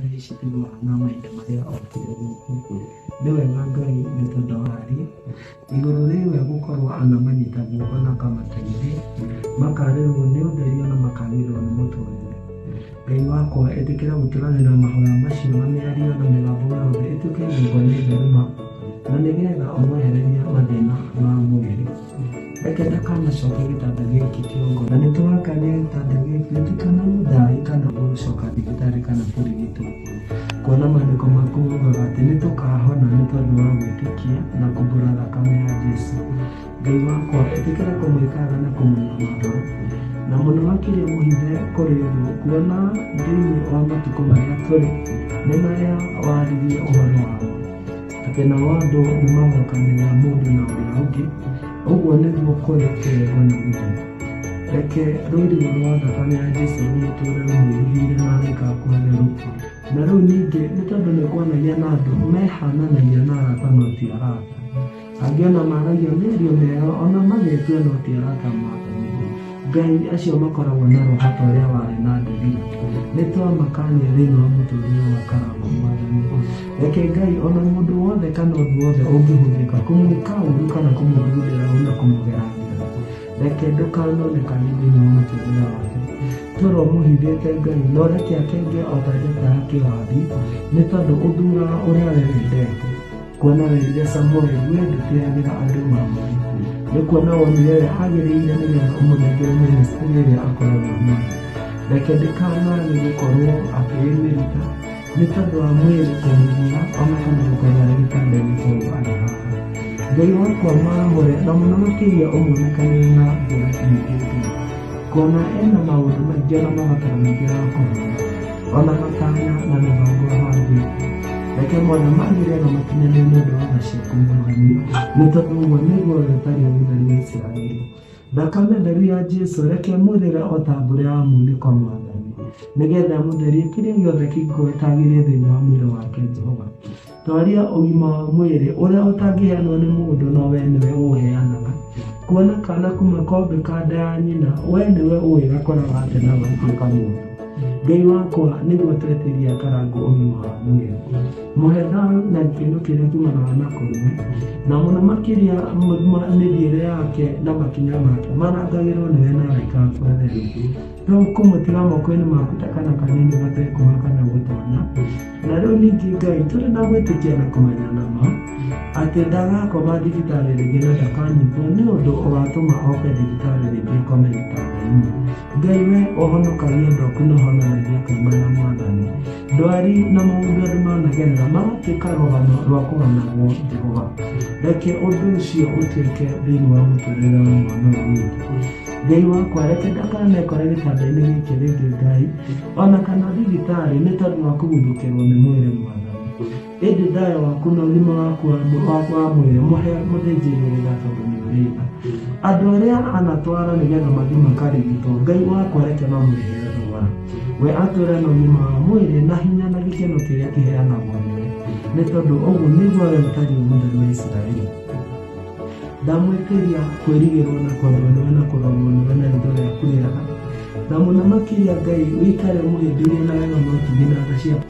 Citigwo na mahinda marĩa okire gũkũ. Nĩ wega Ngai nĩ tondũ harĩ igũrũ rĩu gũkorwo ana manyita guoko na kamateithia makarĩrwo nĩ ũtherio na makagĩrwo nĩ mũtũrĩre. Ngai wakwa ĩtĩkĩra gũtũranĩra mahoya macio na mĩario na mĩgambo yothe ĩtuĩke ngingo nĩ therema na nĩgetha ũmwehererie mathĩna ma mwĩrĩ. Reke ndakanacoke gĩtanda gĩkĩ kĩongo na nĩtũrakania gĩtanda gĩkĩ nĩtũkana mũthai kana gũcoka thibitarĩ kana kũrigitwo. Kuona maandĩko maku moigaga atĩ nĩtũkahona nĩ tondũ wa gwĩtĩkia na kũmbũra thakame ya Jesũ. Ngai wakwa ĩtĩkĩra kũmwĩkaga na kũmũnyamaga na mũno makĩria mũhithe kũrĩ thũ, kuona thĩinĩ wa matukũ marĩa tũrĩ nĩ marĩa waririe ũhoro wao atĩ nao andũ nĩmagokanĩrĩra mũndũ na ũrĩa ũngĩ, ũguo nĩguo kũrĩ kĩrego na gũthiĩ. Reke rũirigo rwa thakame ya Jesũ rũtũũre rũmũihũire na rĩgakũhereru. Na rĩu ningĩ nĩ tondũ nĩ kwanagia na andũ mehananagia na arata no ti arata, angĩ ona maragia mĩario mĩega ona magetua no ti arata maathani. Ngai acio makoragwo na roho ta ũrĩa warĩ na Delila, nĩ twamakania thĩinĩ wa mũtũũrĩre wa Karangũ Mwathani. Reke Ngai ona mũndũ wothe kana ũndũ wothe ũngĩhũthĩka kũmwĩka ũũru kana kũmũthugundĩra na kũmũgeragĩra, reke ndũkanonekane thĩinĩ wa mũtũũrĩre wake. Tũro mũhithĩte Ngai no reke akenge o ta njata ya kĩwathi, nĩ tondũ ũthuuraga ũrĩa we wendete. Kuona werire Samũeli we ndũteagĩra andũ mamũri, nĩ kuona wonire we agĩrĩire nĩgetha ũmũnengere mĩnĩstĩrĩ ĩrĩa akoragwo nayo. Reke ndĩkanage gũkorwo akĩĩmĩruta nĩ tondũ wa mwĩrĩ kũmũgia ona kana gũkorwo arĩ gĩtanda-inĩ kĩu arĩ haha. Ngai wakwa maamũre na mũno makĩria ũmuonekanĩre na njĩra nyingĩ, kuona ena maũndũ maingĩ na mabataro maingĩ ya kũhũra ona matanya na mĩbango handĩte. Reke mwana magĩrĩre na makinyanĩre nĩ ũndũ wa tha ciaku Mwathani, nĩ tondũ ũguo nĩguo we ũtariĩ mũtheri wa Isiraeli. Thakame theru ya Jesũ reke mũrĩre o ta mbura ya munĩko Mwathani, nĩgetha mũtherie kĩrĩa gĩothe kĩngĩtagĩria thĩinĩ wa mwĩrĩ wake Jehova. Twaria ũgima wa mwĩrĩ ũrĩa ũtangĩheanwo nĩ mũndũ no we nĩwe ũũheanaga. Kuona kana kuma kombe ka nda ya nyina we nĩwe ũĩ gakoraga atĩ na gatuĩka mũndũ. Ngai wakwa nĩguo twetĩria Karangũ ũgima wa mwĩrĩ, mũhe thayũ na gĩkeno kĩrĩa kiumanaga na kũrũe, na mũno makĩria mĩthiĩre yake na makinya make marangagĩrwo nĩwe na araika theru. No kũmũtiga moko-inĩ maku ta kana kanini gatekũma kana gũtonya. Na rĩu ningĩ Ngai tũrĩ na gwĩtĩkia na kũmenyana ma atĩ ndagakoma thibitarĩ rĩngĩ na ndakanyitwo nĩ ũndũ ũgatũma oke thibitarĩ rĩngĩ kome gĩtanda-inĩ. Ngai we ũhonokagia andũ aku na ũhonanagia kaimana Mwathani. Ndwari na maũndũ andũ managerera magatuĩka rũgano rwa kũganagwo Jehova. Reke ũndũ ũcio ũtuĩke thĩinĩ wa mũtũũrĩre wa mwana ũyũ witũ. Ngai wakwa reke ndakanekore gĩtanda-inĩ gĩkĩ rĩngĩ Ngai ona kana thibitarĩ nĩ tondũ wa kũguthũkĩrwo nĩ mwĩrĩ Mwathani. Ĩndĩ thayũ waku na ũgima waku wa mwĩrĩ mũhe mũthĩnjĩri wĩra tondũ nĩ ũrĩga. Andũ arĩa anatwara nĩgetha mathiĩ makarigitwo Ngai wakwa reke mamũrĩhĩre thogora. We atũũre na ũgima wa mwĩrĩ na hinya na gĩkeno kĩrĩa kĩheanagwo nĩwe, nĩ tondũ ũguo nĩguo we ũtariĩ mũtheri wa Isiraeli. Ndamwĩtĩria kwĩrigĩrwo na kwendwo nĩwe na kũrorwo nĩwe na ritho rĩaku rĩega, na mũno makĩria Ngai wĩikare mũhĩmbĩirie na wega na ũtugi na tha ciaku.